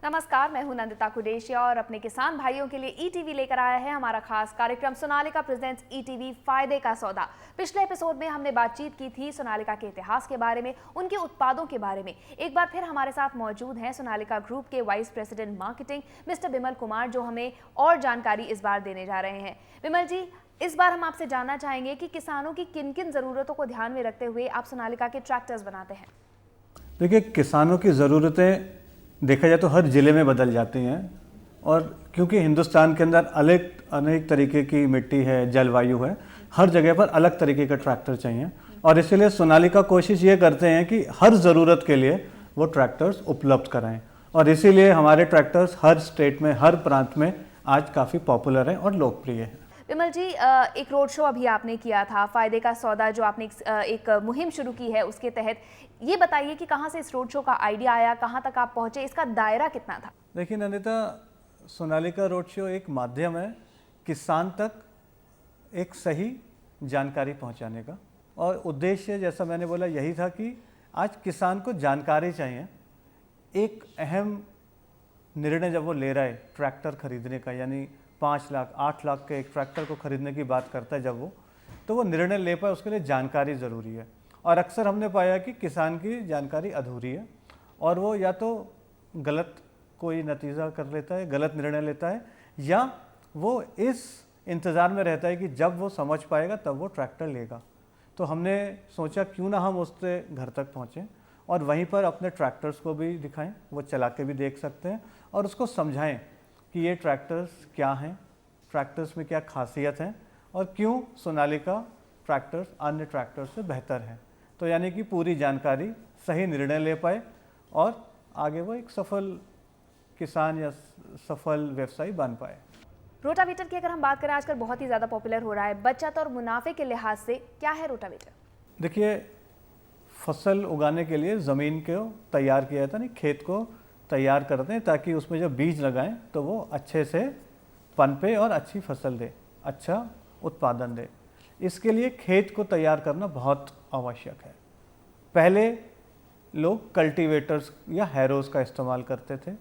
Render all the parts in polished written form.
नमस्कार, मैं हूं नंदिता कुडेशिया और अपने किसान भाइयों के लिए ईटीवी लेकर आया है हमारा खास कार्यक्रम सोनालिका प्रेजेंट्स ईटीवी फायदे का सौदा। पिछले एपिसोड में हमने बातचीत की थी सोनालिका के इतिहास के बारे में, उनके उत्पादों के बारे में। एक बार फिर हमारे साथ मौजूद हैं सोनालिका ग्रुप के vice president marketing mister Bimal Kumar, जो हमें और जानकारी इस बार देने जा रहे हैं। बिमल जी, इस बार हम आपसे जानना चाहेंगे कि किसानों की किन किन ज़रूरतों को ध्यान में रखते हुए आप सोनालिका के ट्रैक्टर्स बनाते हैं। देखिए, किसानों की ज़रूरतें देखा जाए तो हर ज़िले में बदल जाती हैं, और क्योंकि हिंदुस्तान के अंदर अनेक तरीके की मिट्टी है, जलवायु है, हर जगह पर अलग तरीके का ट्रैक्टर चाहिए। और इसीलिए सोनालिका कोशिश ये करते हैं कि हर ज़रूरत के लिए वो ट्रैक्टर्स उपलब्ध कराएं, और इसीलिए हमारे ट्रैक्टर्स हर स्टेट में, हर प्रांत में आज काफ़ी पॉपुलर हैं और लोकप्रिय हैं। बिमल जी, एक रोड शो अभी आपने किया था, फायदे का सौदा जो आपने एक मुहिम शुरू की है, उसके तहत ये बताइए कि कहाँ से इस रोड शो का आइडिया आया, कहाँ तक आप पहुँचे, इसका दायरा कितना था? देखिए नंदिता, सोनालिका रोड शो एक माध्यम है किसान तक एक सही जानकारी पहुंचाने का, और उद्देश्य जैसा मैंने बोला यही था कि आज किसान को जानकारी चाहिए। एक अहम निर्णय जब वो ले रहा है ट्रैक्टर खरीदने का, यानी 5 लाख 8 लाख के एक ट्रैक्टर को खरीदने की बात करता है जब वो, तो वो निर्णय ले पाए उसके लिए जानकारी ज़रूरी है। और अक्सर हमने पाया कि किसान की जानकारी अधूरी है, और वो या तो गलत कोई नतीजा कर लेता है, गलत निर्णय लेता है, या वो इस इंतज़ार में रहता है कि जब वो समझ पाएगा तब वो ट्रैक्टर लेगा। तो हमने सोचा क्यों ना हम उससे घर तक पहुँचें और वहीं पर अपने ट्रैक्टर्स को भी दिखाएं, वो चला के भी देख सकते हैं, और उसको समझाएं कि ये ट्रैक्टर्स क्या हैं, ट्रैक्टर्स में क्या खासियत है, और क्यों सोनालिका ट्रैक्टर्स अन्य ट्रैक्टर्स से बेहतर हैं। तो यानी कि पूरी जानकारी, सही निर्णय ले पाए, और आगे वो एक सफल किसान या सफल व्यवसायी बन पाए। रोटावेटर की अगर हम बात करें, आजकल बहुत ही ज़्यादा पॉपुलर हो रहा है। बचत और मुनाफे के लिहाज से क्या है रोटावेटर? देखिए, फसल उगाने के लिए ज़मीन को तैयार किया जाता है, नहीं, खेत को तैयार करते हैं ताकि उसमें जब बीज लगाएं तो वो अच्छे से पनपे और अच्छी फसल दे, अच्छा उत्पादन दे। इसके लिए खेत को तैयार करना बहुत आवश्यक है। पहले लोग कल्टीवेटर्स या हैरोज़ का इस्तेमाल करते थे,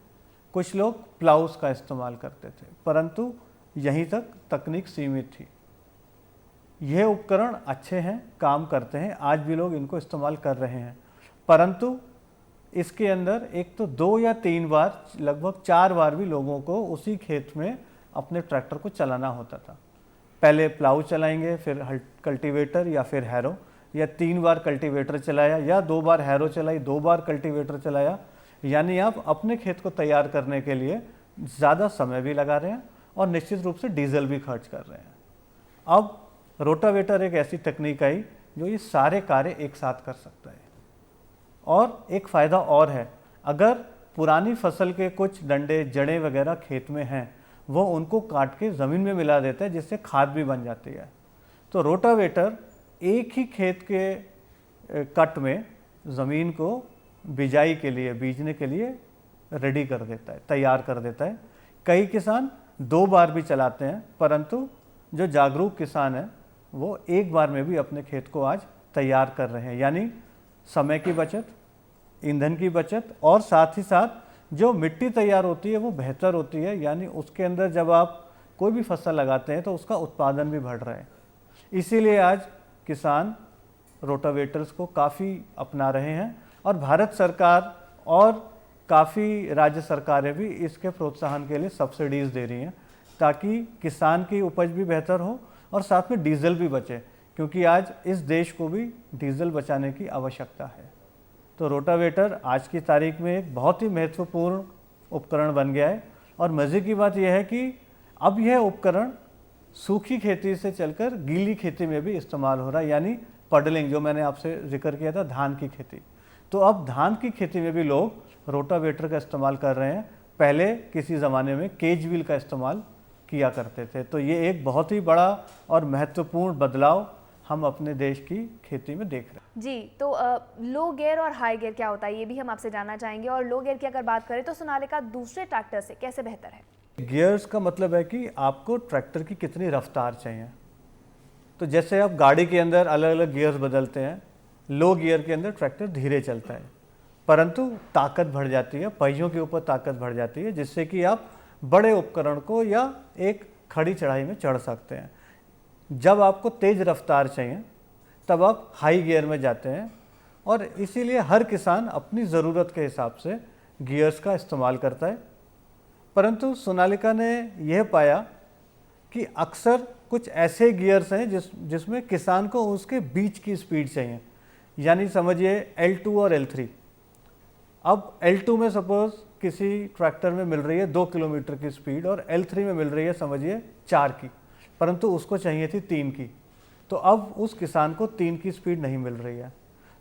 कुछ लोग प्लाउस का इस्तेमाल करते थे, परंतु यहीं तक तकनीक सीमित थी। यह उपकरण अच्छे हैं, काम करते हैं, आज भी लोग इनको इस्तेमाल कर रहे हैं, परंतु इसके अंदर एक तो 2 या 3 बार, लगभग 4 बार भी लोगों को उसी खेत में अपने ट्रैक्टर को चलाना होता था। पहले प्लाऊ चलाएंगे, फिर कल्टीवेटर या फिर हैरो, या 3 बार कल्टीवेटर चलाया, या 2 बार हैरो चलाई, 2 बार कल्टीवेटर चलाया, यानी आप अपने खेत को तैयार करने के लिए ज़्यादा समय भी लगा रहे हैं और निश्चित रूप से डीजल भी खर्च कर रहे हैं। अब रोटावेटर एक ऐसी तकनीक आई जो ये सारे कार्य एक साथ कर सकता है। और एक फ़ायदा और है, अगर पुरानी फसल के कुछ डंडे, जड़ें वगैरह खेत में हैं, वो उनको काट के ज़मीन में मिला देता है, जिससे खाद भी बन जाती है। तो रोटावेटर एक ही खेत के कट में ज़मीन को बिजाई के लिए, बीजने के लिए रेडी कर देता है, तैयार कर देता है। कई किसान 2 बार भी चलाते हैं, परंतु जो जागरूक किसान हैं वो एक बार में भी अपने खेत को आज तैयार कर रहे हैं, यानी समय की बचत, ईंधन की बचत, और साथ ही साथ जो मिट्टी तैयार होती है वो बेहतर होती है, यानी उसके अंदर जब आप कोई भी फसल लगाते हैं तो उसका उत्पादन भी बढ़ रहा है। इसीलिए आज किसान रोटावेटर्स को काफ़ी अपना रहे हैं, और भारत सरकार और काफ़ी राज्य सरकारें भी इसके प्रोत्साहन के लिए सब्सिडीज़ दे रही हैं, ताकि किसान की उपज भी बेहतर हो और साथ में डीजल भी बचे, क्योंकि आज इस देश को भी डीजल बचाने की आवश्यकता है। तो रोटावेटर आज की तारीख में एक बहुत ही महत्वपूर्ण उपकरण बन गया है। और मज़े की बात यह है कि अब यह उपकरण सूखी खेती से चलकर गीली खेती में भी इस्तेमाल हो रहा है, यानी पडलिंग, जो मैंने आपसे जिक्र किया था, धान की खेती। तो अब धान की खेती में भी लोग रोटावेटर का इस्तेमाल कर रहे हैं। पहले किसी ज़माने में केज व्हील का इस्तेमाल किया करते थे। तो ये एक बहुत ही बड़ा और महत्वपूर्ण बदलाव हम अपने देश की खेती में देख रहे हैं। जी, तो लो गियर और हाई गियर क्या होता है, ये भी हम आपसे जानना चाहेंगे। और लो गियर की अगर बात करें तो सोनालिका दूसरे ट्रैक्टर से कैसे बेहतर है? गियर्स का मतलब है कि आपको ट्रैक्टर की कितनी रफ्तार चाहिए। तो जैसे आप गाड़ी के अंदर अलग अलग गियर्स बदलते हैं, लो गियर के अंदर ट्रैक्टर धीरे चलता है, परंतु ताकत बढ़ जाती है, पहियों के ऊपर ताकत बढ़ जाती है, जिससे कि आप बड़े उपकरण को या एक खड़ी चढ़ाई में चढ़ सकते हैं। जब आपको तेज़ रफ्तार चाहिए तब आप हाई गियर में जाते हैं, और इसीलिए हर किसान अपनी ज़रूरत के हिसाब से गियर्स का इस्तेमाल करता है। परंतु सोनालिका ने यह पाया कि अक्सर कुछ ऐसे गियर्स हैं जिसमें किसान को उसके बीच की स्पीड चाहिए, यानी समझिए L2 और L3। अब L2 में सपोज किसी ट्रैक्टर में मिल रही है 2 किलोमीटर की स्पीड और L3 में मिल रही है समझिए 4 की, परंतु उसको चाहिए थी 3 की। तो अब उस किसान को 3 की स्पीड नहीं मिल रही है,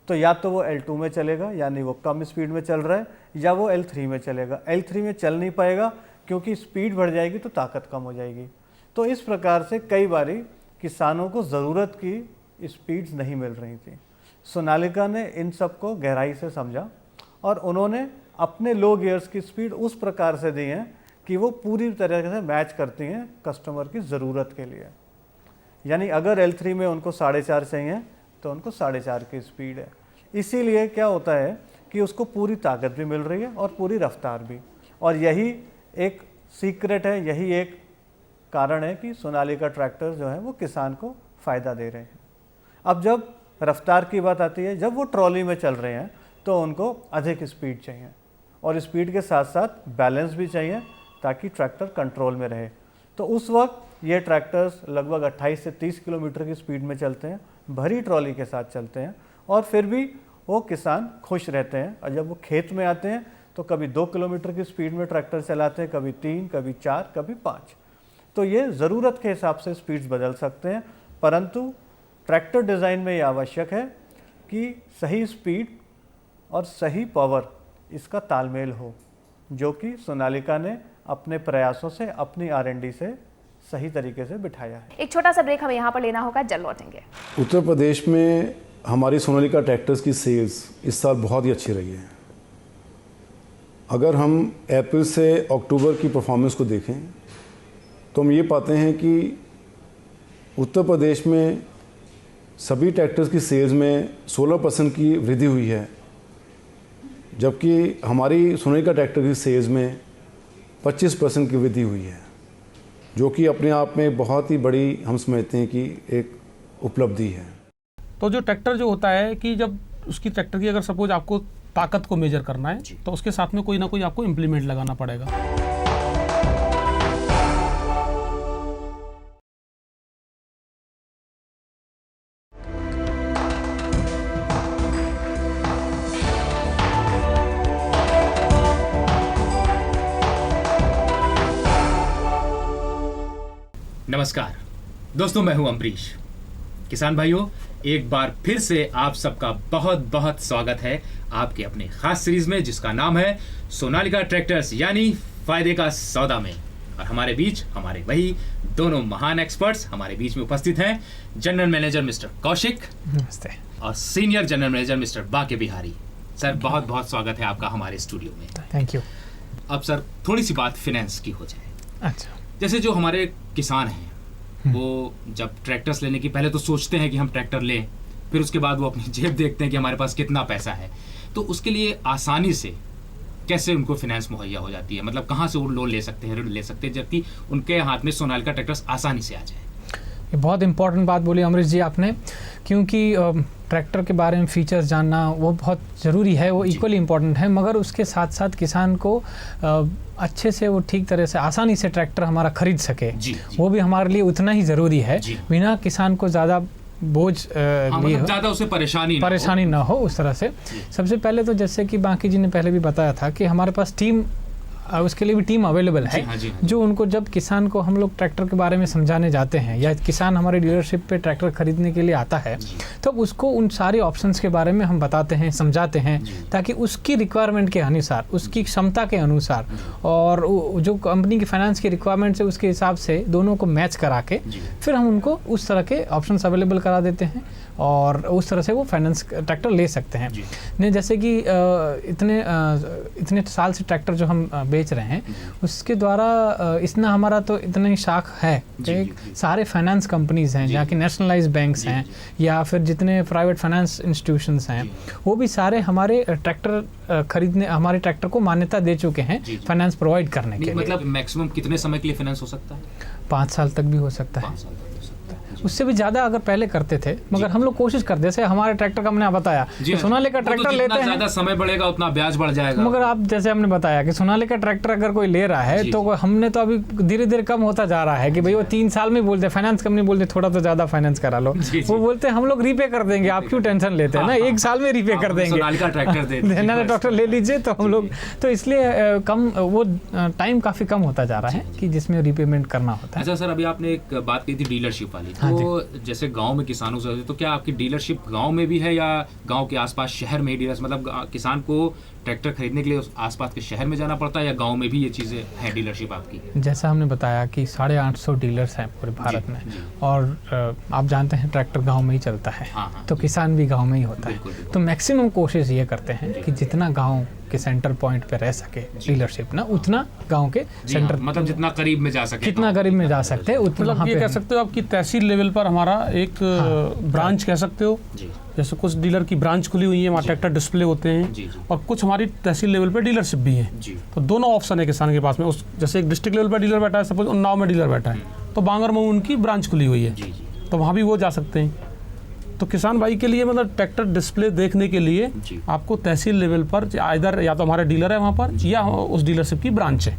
तो या तो वो L2 में चलेगा यानी वो कम स्पीड में चल रहा है, या वो L3 में चलेगा। L3 में चल नहीं पाएगा क्योंकि स्पीड बढ़ जाएगी तो ताकत कम हो जाएगी। तो इस प्रकार से कई बारी किसानों को ज़रूरत की स्पीड्स नहीं मिल रही थी। सोनालिका ने इन सब को गहराई से समझा और उन्होंने अपने लो गियर्स की स्पीड उस प्रकार से दी है कि वो पूरी तरह से मैच करती हैं कस्टमर की ज़रूरत के लिए। यानी अगर L3 में उनको 4.5 चाहिए तो उनको 4.5 की स्पीड है। इसीलिए क्या होता है कि उसको पूरी ताकत भी मिल रही है और पूरी रफ्तार भी, और यही एक सीक्रेट है, यही एक कारण है कि सोनालिका ट्रैक्टर जो है वो किसान को फ़ायदा दे रहे हैं। अब जब रफ्तार की बात आती है, जब वो ट्रॉली में चल रहे हैं तो उनको अधिक स्पीड चाहिए, और स्पीड के साथ साथ बैलेंस भी चाहिए ताकि ट्रैक्टर कंट्रोल में रहे। तो उस वक्त ये ट्रैक्टर्स लगभग 28 से 30 किलोमीटर की स्पीड में चलते हैं, भरी ट्रॉली के साथ चलते हैं, और फिर भी वो किसान खुश रहते हैं। और जब वो खेत में आते हैं तो कभी 2 किलोमीटर की स्पीड में ट्रैक्टर चलाते हैं, कभी 3, कभी 4, कभी 5। तो ये ज़रूरत के हिसाब से स्पीड्स बदल सकते हैं, परंतु ट्रैक्टर डिज़ाइन में ये आवश्यक है कि सही स्पीड और सही पावर इसका तालमेल हो, जो कि सोनालिका ने अपने प्रयासों से, अपनी R&D से सही तरीके से बिठाया है। एक छोटा सा ब्रेक हमें यहाँ पर लेना होगा, जल्द लौटेंगे। उत्तर प्रदेश में हमारी सोनालिका ट्रैक्टर्स की सेल्स इस साल बहुत ही अच्छी रही है। अगर हम अप्रैल से अक्टूबर की परफॉर्मेंस को देखें तो हम ये पाते हैं कि उत्तर प्रदेश में सभी ट्रैक्टर्स की सेल्स में 16% की वृद्धि हुई है, जबकि हमारी सोनालिका ट्रैक्टर की सेल्स में 25% की वृद्धि हुई है, जो कि अपने आप में बहुत ही बड़ी हम समझते हैं कि एक उपलब्धि है। तो जो ट्रैक्टर जो होता है कि जब उसकी ट्रैक्टर की अगर सपोज आपको ताकत को मेजर करना है तो उसके साथ में कोई ना कोई आपको इम्प्लीमेंट लगाना पड़ेगा। नमस्कार दोस्तों, मैं हूं अम्बरीश। किसान भाइयों, एक बार फिर से आप सबका बहुत बहुत स्वागत है आपके अपने खास सीरीज में, जिसका नाम है सोनालिका ट्रैक्टर्स यानी फायदे का सौदा में। और हमारे बीच हमारे वही दोनों महान एक्सपर्ट्स हमारे बीच में उपस्थित हैं, जनरल मैनेजर मिस्टर कौशिक, नमस्ते, और senior general manager mister Banke Bihari. Sir, बहुत बहुत स्वागत है आपका हमारे स्टूडियो में। Thank you. अब सर, थोड़ी सी बात फिनेंस की हो जाए। अच्छा, जैसे जो हमारे किसान हैं वो जब ट्रैक्टर्स लेने की पहले तो सोचते हैं कि हम ट्रैक्टर लें, फिर उसके बाद वो अपनी जेब देखते हैं कि हमारे पास कितना पैसा है। तो उसके लिए आसानी से कैसे उनको फाइनेंस मुहैया हो जाती है, मतलब कहाँ से वो लोन ले सकते हैं, ऋण ले सकते हैं, जबकि उनके हाथ में सोनालिका ट्रैक्टर्स आसानी से आ जाए? ये बहुत इंपॉर्टेंट बात बोली अमरीश जी आपने, क्योंकि ट्रैक्टर के बारे में फीचर्स जानना वो बहुत ज़रूरी है, वो इक्वली इम्पॉर्टेंट है, मगर उसके साथ साथ किसान को अच्छे से वो ठीक तरह से आसानी से ट्रैक्टर हमारा खरीद सके, वो भी हमारे लिए उतना ही ज़रूरी है, बिना किसान को ज़्यादा बोझ मतलब ज़्यादा उसे परेशानी ना हो उस तरह से। सबसे पहले तो जैसे कि बाकी जी ने पहले भी बताया था कि हमारे पास टीम, उसके लिए भी टीम अवेलेबल है, जो उनको जब किसान को हम लोग ट्रैक्टर के बारे में समझाने जाते हैं या किसान हमारे डीलरशिप पे ट्रैक्टर खरीदने के लिए आता है तो उसको उन सारे ऑप्शंस के बारे में हम बताते हैं, समझाते हैं, ताकि उसकी रिक्वायरमेंट के अनुसार, उसकी क्षमता के अनुसार और जो कंपनी की फाइनेंस की रिक्वायरमेंट है उसके हिसाब से दोनों को मैच करा के फिर हम उनको उस तरह के ऑप्शंस अवेलेबल करा देते हैं। और उस तरह से वो फाइनेंस ट्रैक्टर ले सकते हैं। नहीं, जैसे कि इतने साल से ट्रैक्टर जो हम बेच रहे हैं उसके द्वारा इतना हमारा तो इतना ही शाख है कि सारे फाइनेंस कंपनीज हैं जहाँ की नेशनलाइज बैंक्स हैं या फिर जितने प्राइवेट फाइनेंस इंस्टीट्यूशंस हैं वो भी सारे हमारे ट्रैक्टर खरीदने, हमारे ट्रैक्टर को मान्यता दे चुके हैं फाइनेंस प्रोवाइड करने के लिए। मतलब मैक्सिमम कितने समय के लिए फाइनेंस हो सकता है? 5 साल तक भी हो सकता है, 5 साल तक हो सकता है। उससे भी ज़्यादा अगर पहले करते थे, मगर हम लोग कोशिश करते, जैसे हमारे ट्रैक्टर का हमने बताया कि सोनालिका ट्रैक्टर लेते हैं, ज़्यादा समय बढ़ेगा उतना ब्याज बढ़ जाएगा। मगर आप जैसे हमने बताया कि सोनालिका ट्रैक्टर अगर कोई ले रहा है तो हमने तो अभी धीरे धीरे कम होता जा रहा है कि भाई वो 3 साल में बोलते, फाइनेंस कंपनी बोलते थोड़ा तो ज़्यादा फाइनेंस करा लो, वो बोलते हम लोग रीपे कर देंगे, आप क्यों टेंशन लेते हैं ना, 1 साल में रीपे कर देंगे, सोनालिका ट्रैक्टर ले लीजिए। तो हम लोग तो इसलिए कम वो टाइम काफ़ी कम होता जा रहा है कि जिसमें रीपेमेंट करना होता है। अच्छा सर, अभी आपने एक बात की थी डीलरशिप वाली, तो जैसे गांव में किसानों से, तो क्या आपकी डीलरशिप गांव में भी है या गांव के आसपास शहर में ही डीलर्स, मतलब किसान को ट्रैक्टर खरीदने के लिए उस आसपास के शहर में जाना पड़ता है या गांव में भी ये चीज़ें हैं डीलरशिप आपकी? जैसा हमने बताया कि 850 डीलर्स हैं पूरे भारत में, और आप जानते हैं ट्रैक्टर गांव में ही चलता है, तो किसान भी गांव में ही होता है। तो मैक्सिमम कोशिश ये करते हैं कि जितना गांव के सेंटर पॉइंट पे रह सके डीलरशिप ना, उतना गांव के सेंटर, मतलब जितना करीब में जा सके, कितना करीब में जा सकते हैं उतना। मतलब ये कह सकते हो आपकी तहसील लेवल पर हमारा एक ब्रांच कह सकते हो, जैसे कुछ डीलर की ब्रांच खुली हुई है, वहाँ ट्रैक्टर डिस्प्ले होते हैं, और कुछ हमारी तहसील लेवल पे डीलरशिप भी है। तो दोनों ऑप्शन है किसान के पास में। उस जैसे एक डिस्ट्रिक्ट लेवल पर डीलर बैठा है, सपोज उन्नाव में डीलर बैठा है, तो बांगर में उनकी ब्रांच खुली हुई है, तो वहाँ भी वो जा सकते हैं। तो किसान भाई के लिए मतलब ट्रैक्टर डिस्प्ले देखने के लिए आपको तहसील लेवल पर इधर या तो हमारा डीलर है वहाँ पर या उस डीलरशिप की ब्रांच है,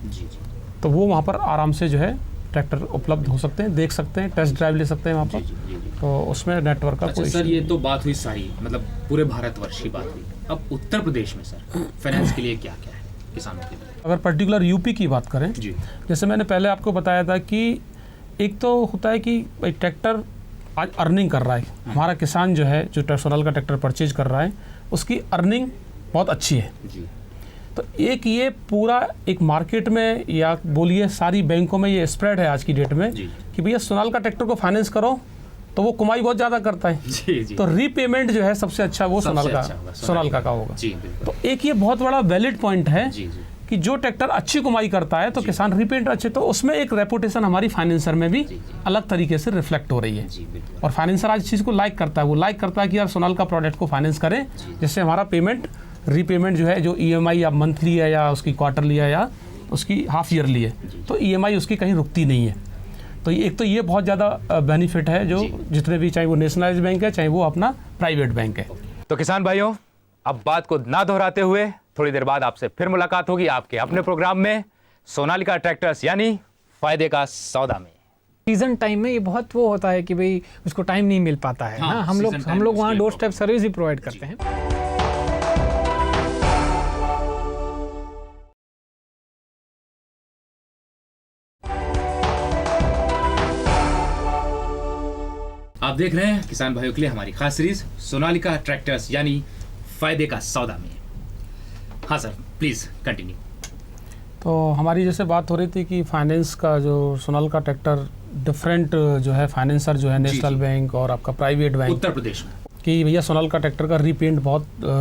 तो वो वहाँ पर आराम से जो है ट्रैक्टर उपलब्ध हो सकते हैं, देख सकते हैं, टेस्ट ड्राइव ले सकते हैं वहाँ पर। तो उसमें नेटवर्क का कोई सर, ये तो बात हुई सारी मतलब पूरे भारतवर्ष की बात हुई। अब उत्तर प्रदेश में सर फाइनेंस के लिए क्या क्या है किसानों के लिए? अगर पर्टिकुलर यूपी की बात करें, जैसे मैंने पहले आपको बताया था कि एक तो होता है कि भाई ट्रैक्टर आज अर्निंग कर रहा है, हमारा किसान जो है जो सोनालिका ट्रैक्टर परचेज कर रहा है उसकी अर्निंग बहुत अच्छी है। तो एक ये पूरा एक मार्केट में या बोलिए सारी बैंकों में ये स्प्रेड है आज की डेट में कि भैया सोनालिका ट्रैक्टर को फाइनेंस करो तो वो कमाई बहुत ज़्यादा करता है। तो रीपेमेंट जो है सबसे अच्छा वो सोनालिका का होगा। तो एक ये बहुत बड़ा वैलिड पॉइंट है कि जो ट्रैक्टर अच्छी कमाई करता है तो किसान रीपेमेंट अच्छे, तो उसमें एक रेपुटेशन हमारी फाइनेंसर में भी अलग तरीके से रिफ्लेक्ट हो रही है। और फाइनेंसर आज इस चीज़ को लाइक करता है, वो लाइक करता है कि यार सोनालिका प्रोडक्ट को फाइनेंस करें, जिससे हमारा पेमेंट रीपेमेंट जो है जो EMI या मंथली है या उसकी क्वार्टरली है या उसकी हाफ ईयरली है, तो EMI उसकी कहीं रुकती नहीं है। तो एक तो ये बहुत ज़्यादा बेनिफिट है जो जितने भी, चाहे वो नेशनलाइज बैंक है चाहे वो अपना प्राइवेट बैंक है। तो किसान भाइयों, अब बात को ना दोहराते हुए थोड़ी देर बाद आपसे फिर मुलाकात होगी आपके अपने प्रोग्राम में सोनालिका ट्रैक्टर्स यानी फायदे का सौदा में। सीजन टाइम में ये बहुत वो होता है कि भाई उसको टाइम नहीं मिल पाता है ना, हम लोग वहाँ डोर स्टेप सर्विस ही प्रोवाइड करते हैं। आप देख रहे हैं किसान भाइयों के लिए हमारी खास सीरीज सोनालिका ट्रैक्टर्स यानी फायदे का सौदा में। हाँ सर, प्लीज कंटिन्यू। तो हमारी जैसे बात हो रही थी कि फाइनेंस का जो सोनालिका ट्रैक्टर डिफरेंट जो है फाइनेंसर जो है नेशनल बैंक और आपका प्राइवेट बैंक उत्तर प्रदेश में, कि भैया सोनालिका ट्रैक्टर का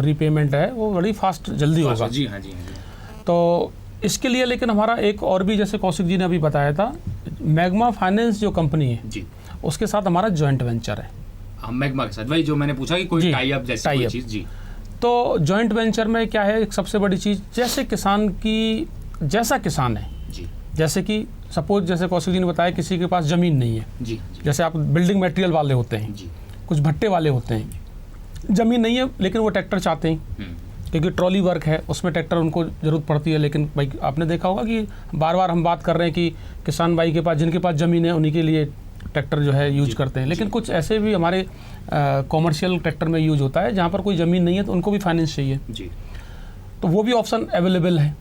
रीपेमेंट है वो बड़ी फास्ट जल्दी होगा। जी हाँ, जी हाँ। तो इसके लिए लेकिन हमारा एक और भी, जैसे कौशिक जी ने अभी बताया था, मैग्मा फाइनेंस जो कंपनी है जी, उसके साथ हमारा जॉइंट वेंचर है। मैग्मा के साथ, वही जो मैंने पूछा कि कोई टाई अप जैसी कोई चीज। जी, तो जॉइंट वेंचर में क्या है, एक सबसे बड़ी चीज़, जैसे किसान की, जैसा किसान है जी, जैसे कि सपोज जैसे कौशिक जी ने बताया किसी के पास ज़मीन नहीं है जी, जैसे आप बिल्डिंग मटेरियल वाले होते हैं जी, कुछ भट्टे वाले होते हैं, ज़मीन नहीं है लेकिन वो ट्रैक्टर चाहते हैं क्योंकि ट्रॉली वर्क है उसमें ट्रैक्टर उनको ज़रूरत पड़ती है। लेकिन भाई आपने देखा होगा कि बार बार हम बात कर रहे हैं कि किसान भाई के पास, जिनके पास ज़मीन है उन्हीं के लिए ट्रैक्टर जो है यूज करते हैं, लेकिन कुछ ऐसे भी हमारे कॉमर्शियल ट्रैक्टर में यूज होता है जहाँ पर कोई ज़मीन नहीं है तो उनको भी फाइनेंस चाहिए जी, तो वो भी ऑप्शन अवेलेबल है।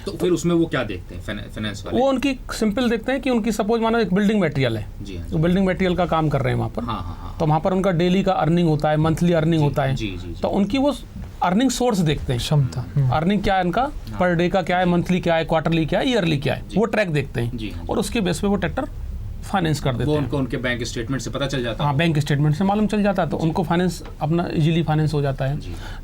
तो फिर उसमें वो क्या देखते हैं फाइनेंस वाले? वो उनकी सिंपल देखते हैं कि उनकी सपोज मानो एक बिल्डिंग मटेरियल है जी, तो बिल्डिंग मटेरियल का काम कर रहे हैं वहाँ पर, तो वहाँ पर उनका डेली का अर्निंग होता है, मंथली अर्निंग होता है, तो उनकी वो अर्निंग सोर्स देखते हैं, क्षमता, अर्निंग क्या है इनका, पर डे का क्या है, मंथली क्या है, क्वार्टरली क्या है, ईयरली क्या है, वो ट्रैक देखते हैं और उसके बेस पे वो ट्रैक्टर फाइनेंस कर देते वो हैं। उनको उनके बैंक स्टेटमेंट से पता चल जाता है। हाँ, बैंक स्टेटमेंट से मालूम चल जाता है, तो उनको फाइनेंस अपना इजीली फाइनेंस हो जाता है।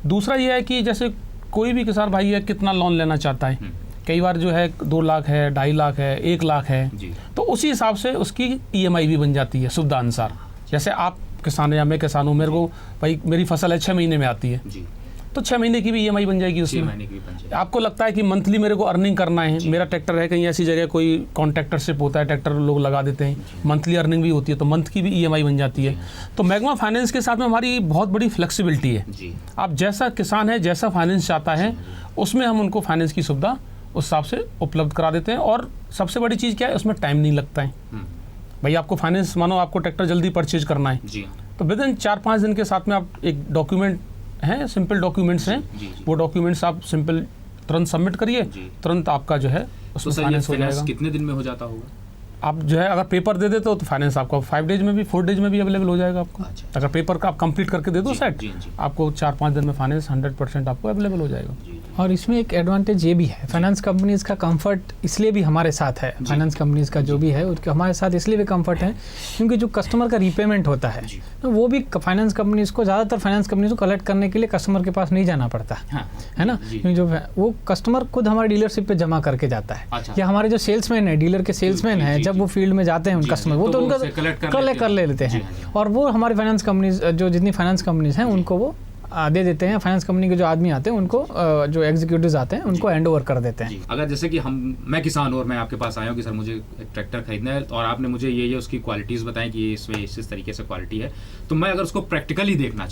दूसरा ये है कि जैसे कोई भी किसान भाई है कितना लोन लेना चाहता है, कई बार जो है 2 लाख है, 2.5 लाख है, 1 लाख है, तो उसी हिसाब से उसकी EMI भी बन जाती है सुविधा अनुसार। जैसे आप किसान या मैं किसान हूँ, मेरे को भाई मेरी फसल है 6 महीने में आती है, तो 6 महीने की भी EMI बन जाएगी उसमें। आपको लगता है कि मंथली मेरे को अर्निंग करना है, मेरा ट्रैक्टर है कहीं ऐसी जगह कोई कॉन्ट्रैक्टरशिप होता है, ट्रैक्टर लोग लगा देते हैं, मंथली अर्निंग भी होती है, तो मंथ की भी EMI बन जाती है। तो मैग्मा फाइनेंस के साथ में हमारी बहुत बड़ी फ्लेक्सिबिलिटी है। आप जैसा किसान है, जैसा फाइनेंस चाहता है, उसमें हम उनको फाइनेंस की सुविधा उस हिसाब से उपलब्ध करा देते हैं। और सबसे बड़ी चीज़ क्या है, उसमें टाइम नहीं लगता है। भाई आपको फाइनेंस, मानो आपको ट्रैक्टर जल्दी परचेज करना है, तो विद इन 4-5 दिन के साथ में आप एक डॉक्यूमेंट हैं, सिंपल डॉक्यूमेंट्स हैं, वो डॉक्यूमेंट्स आप सिंपल तुरंत सबमिट करिए, तुरंत आपका जो है उसमें फाइनेंस हो जाएगा। कितने दिन में हो जाता होगा? आप जो है अगर पेपर दे देते हो तो फाइनेंस आपको 5 डेज में भी, 4 डेज में भी अवेलेबल हो जाएगा आपको। अगर पेपर का आप कंप्लीट करके दे दो सेट, आपको 4-5 दिन में फाइनेंस 100% आपको अवेलेबल हो जाएगा। और इसमें एक एडवांटेज ये भी है, फाइनेंस कंपनीज़ का कंफर्ट इसलिए भी हमारे साथ है, फाइनेंस कंपनीज़ का जो भी है उसके हमारे साथ इसलिए भी कंफर्ट है क्योंकि जो कस्टमर का रीपेमेंट होता है, तो वो भी फाइनेंस कंपनीज़ को, ज़्यादातर फाइनेंस कंपनीज़ को कलेक्ट करने के लिए कस्टमर के पास नहीं जाना पड़ता है ना, क्योंकि जो वो कस्टमर खुद हमारे डीलरशिप पे जमा करके जाता है। या हमारे जो सेल्समैन है, डीलर के सेल्समैन है, जब वो फील्ड में जाते हैं उन कस्टमर, वो तो उनका कलेक्ट कर लेते हैं, और वो हमारी फाइनेंस कंपनीज, जो जितनी फाइनेंस कंपनीज हैं उनको वो दे देते हैं। फाइनेंस कंपनी के जो आदमी आते हैं उनको, जो एग्जीक्यूटिव्स आते हैं उनको हैंड ओवर कर देते हैं। अगर जैसे कि मैं किसान हूं और मैं आपके पास आया हूं कि सर मुझे एक ट्रैक्टर खरीदना है, और आपने मुझे ये उसकी क्वालिटीज़ बताएं कि इसमें इस तरीके से क्वालिटी है, तो मैं अगर उसको प्रैक्टिकली देखना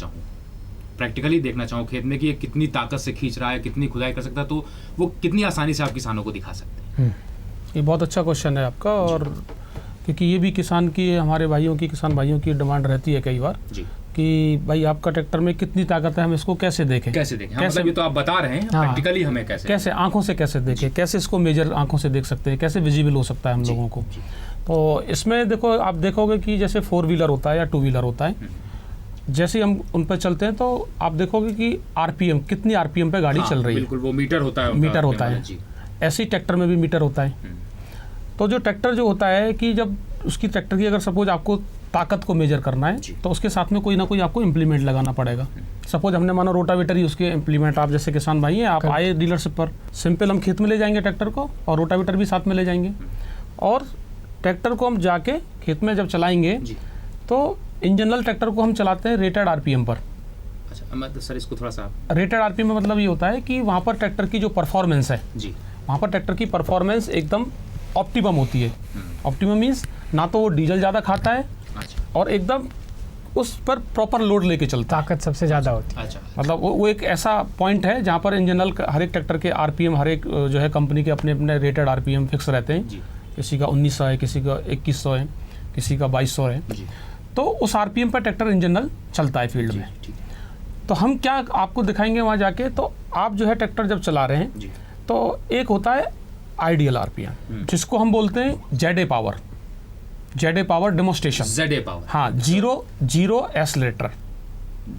चाहूँ खेत में कि ये कितनी ताकत से खींच रहा है, कितनी खुदाई कर सकता है, तो वो कितनी आसानी से आप किसानों को दिखा सकते हैं? ये बहुत अच्छा क्वेश्चन है आपका, और क्योंकि ये भी किसान की, हमारे भाइयों की, किसान भाइयों की डिमांड रहती है कई बार कि भाई आपका ट्रैक्टर में कितनी ताकत है, हम इसको कैसे देखें। हाँ, मतलब ये तो आप बता रहे हैं, प्रैक्टिकली हमें कैसे आंखों से कैसे देखें, कैसे इसको मेजर आंखों से देख सकते हैं, कैसे विजिबल हो सकता है हम लोगों को। तो इसमें देखो, आप देखोगे कि जैसे 4 व्हीलर होता है या 2 व्हीलर होता है, जैसे ही हम उन पर चलते हैं तो आप देखोगे कि RPM, कितनी RPM पे गाड़ी चल रही है, बिल्कुल वो मीटर होता है, ऐसे ही ट्रैक्टर में भी मीटर होता है। तो जो ट्रैक्टर जो होता है कि जब उसकी ट्रैक्टर की अगर सपोज आपको ताकत को मेजर करना है, तो उसके साथ में कोई ना कोई आपको इम्प्लीमेंट लगाना पड़ेगा। सपोज हमने मानो रोटावेटर ही उसके इम्प्लीमेंट, आप जैसे किसान भाई हैं, आप आए डीलरशिप पर, सिंपल हम खेत में ले जाएंगे ट्रैक्टर को, और रोटावेटर भी साथ में ले जाएंगे, और ट्रैक्टर को हम जाके खेत में जब चलाएंगे तो इन जनरल ट्रैक्टर को हम चलाते हैं रेटेड RPM पर। अच्छा, सर इसको थोड़ा सा रेटेड RPM में मतलब ये होता है कि वहाँ पर ट्रैक्टर की जो परफॉर्मेंस है, वहाँ पर ट्रैक्टर की परफॉर्मेंस एकदम ऑप्टिमम होती है। ऑप्टिमम मीन्स ना तो वो डीजल ज़्यादा खाता है, और एकदम उस पर प्रॉपर लोड लेके चलता है, ताकत सबसे ज़्यादा होती है। मतलब वो एक ऐसा पॉइंट है जहाँ पर इन जनरल हर एक ट्रैक्टर के RPM, हर एक जो है कंपनी के अपने अपने रेटेड RPM फिक्स रहते हैं। किसी का 1900 है, किसी का 2100 है, किसी का 2200 है। तो उस RPM पर ट्रैक्टर इन जनरल चलता है फील्ड में। तो हम क्या आपको दिखाएंगे वहाँ जाके, तो आप जो है ट्रैक्टर जब चला रहे हैं, तो एक होता है आइडियल RPM, जिसको हम बोलते हैं ZA power demonstration. ZA power, हाँ, zero accelerator,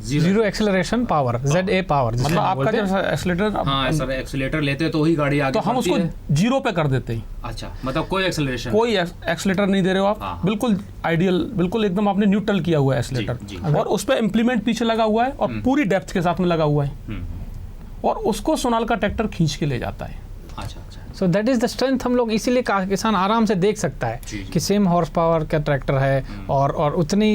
zero acceleration power, ZA power, मतलब आपका जब एक्सेलेरेटर, हाँ सर, एक्सेलेरेटर लेते हैं तो ही गाड़ी आगे, तो हम उसको 0 पे कर देते हैं। अच्छा, मतलब कोई एक्सेलेरेटर नहीं दे रहे हो आप, बिल्कुल आइडियल, बिल्कुल एकदम आपने न्यूट्रल किया हुआ है एक्सेलेरेटर, और उस पर इम्प्लीमेंट पीछे लगा हुआ है, और पूरी डेप्थ के साथ में लगा हुआ है, और उसको सोनालिका ट्रैक्टर खींच के ले जाता है। So that is the strength. हम लोग इसीलिए किसान आराम से देख सकता है कि सेम हॉर्स पावर का ट्रैक्टर है, और उतनी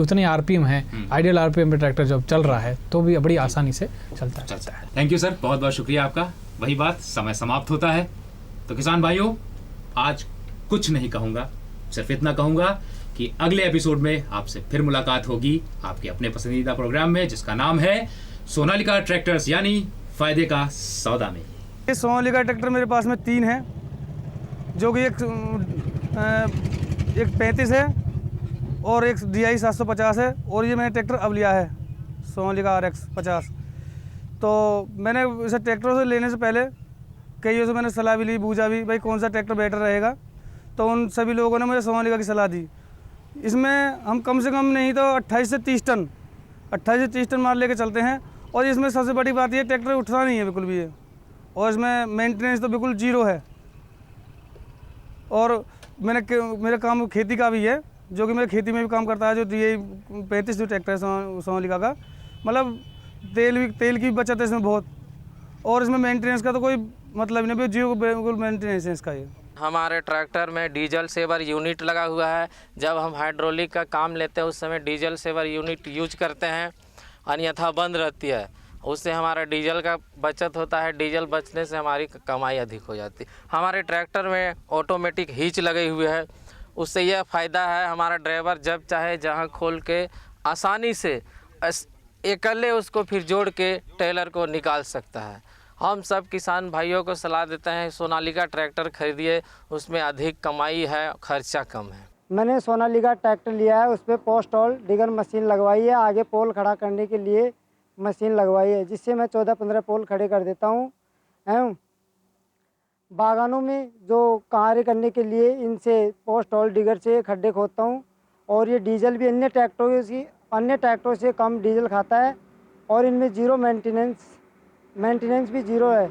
उतनी RPM है, आइडियल RPM पे ट्रैक्टर जब चल रहा है तो भी बड़ी आसानी से चलता है। थैंक यू सर, बहुत बहुत शुक्रिया आपका। वही बात, समय समाप्त होता है, तो किसान भाइयों आज कुछ नहीं कहूँगा, सिर्फ इतना कहूँगा कि अगले एपिसोड में आपसे फिर मुलाकात होगी आपके अपने पसंदीदा प्रोग्राम में, जिसका नाम है सोनालिका ट्रैक्टर्स, यानी फायदे का सौदा में। ये सोनालिका ट्रैक्टर मेरे पास में 3 है, जो कि एक 35 है और एक DI 750 है, और ये मैंने ट्रैक्टर अब लिया है सोनालिका RX 50। तो मैंने इसे ट्रैक्टरों से लेने से पहले कईयों से मैंने सलाह भी ली, पूछा भी भाई कौन सा ट्रैक्टर बेटर रहेगा, तो उन सभी लोगों ने मुझे सोनालिका की सलाह दी। इसमें हम कम से कम नहीं तो 28 से 30 टन माल लेके चलते हैं, और इसमें सबसे बड़ी बात ये ट्रैक्टर उठता नहीं है बिल्कुल भी है, और इसमें मेंटेनेंस तो बिल्कुल 0 है, और मेरा काम खेती का भी है, जो कि मेरे खेती में भी काम करता है। जो DI 35 जो ट्रैक्टर है सोनालिका का, मतलब तेल की बचत है इसमें बहुत, और इसमें मेंटेनेंस का तो कोई मतलब नहीं है, जियो बिल्कुल मेंटेनेंस है इसका। ये हमारे ट्रैक्टर में डीजल सेवर यूनिट लगा हुआ है। जब हम हाइड्रोलिक का काम लेते हैं उस समय डीजल सेवर यूनिट यूज करते हैं, अन्यथा बंद रहती है। उससे हमारा डीजल का बचत होता है। डीजल बचने से हमारी कमाई अधिक हो जाती है। हमारे ट्रैक्टर में ऑटोमेटिक हिच लगे हुए है, उससे यह फ़ायदा है हमारा ड्राइवर जब चाहे जहां खोल के आसानी से अकेले उसको फिर जोड़ के टेलर को निकाल सकता है। हम सब किसान भाइयों को सलाह देते हैं सोनालिका ट्रैक्टर खरीदिए, उसमें अधिक कमाई है, खर्चा कम है। मैंने सोनालिका ट्रैक्टर लिया है, उस पर पोस्ट होल डिगर मशीन लगवाई है, आगे पोल खड़ा करने के लिए मशीन लगवाई है, जिससे मैं 14-15 पोल खड़े कर देता हूँ। एवं बागानों में जो कार्य करने के लिए इनसे पोस्ट होल डिगर से खड्डे खोदता हूँ। और ये डीजल भी अन्य ट्रैक्टरों से कम डीजल खाता है, और इनमें ज़ीरो मेंटेनेंस भी ज़ीरो है।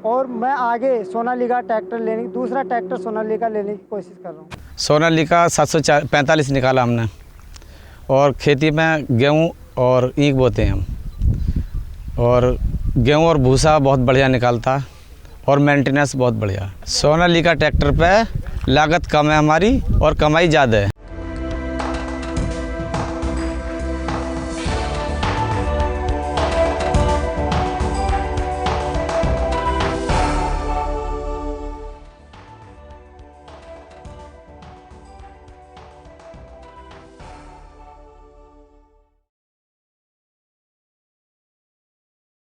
और मैं आगे सोनालिका दूसरा ट्रैक्टर सोनालिका लेने की कोशिश कर रहा हूँ। सोनालिका 745 निकाला हमने, और खेती में गेहूँ और ईख बोते हैं हम, और गेहूँ और भूसा बहुत बढ़िया निकालता, और मेंटेनेंस बहुत बढ़िया। सोनालिका ट्रैक्टर पे लागत कम है हमारी और कमाई ज़्यादा है।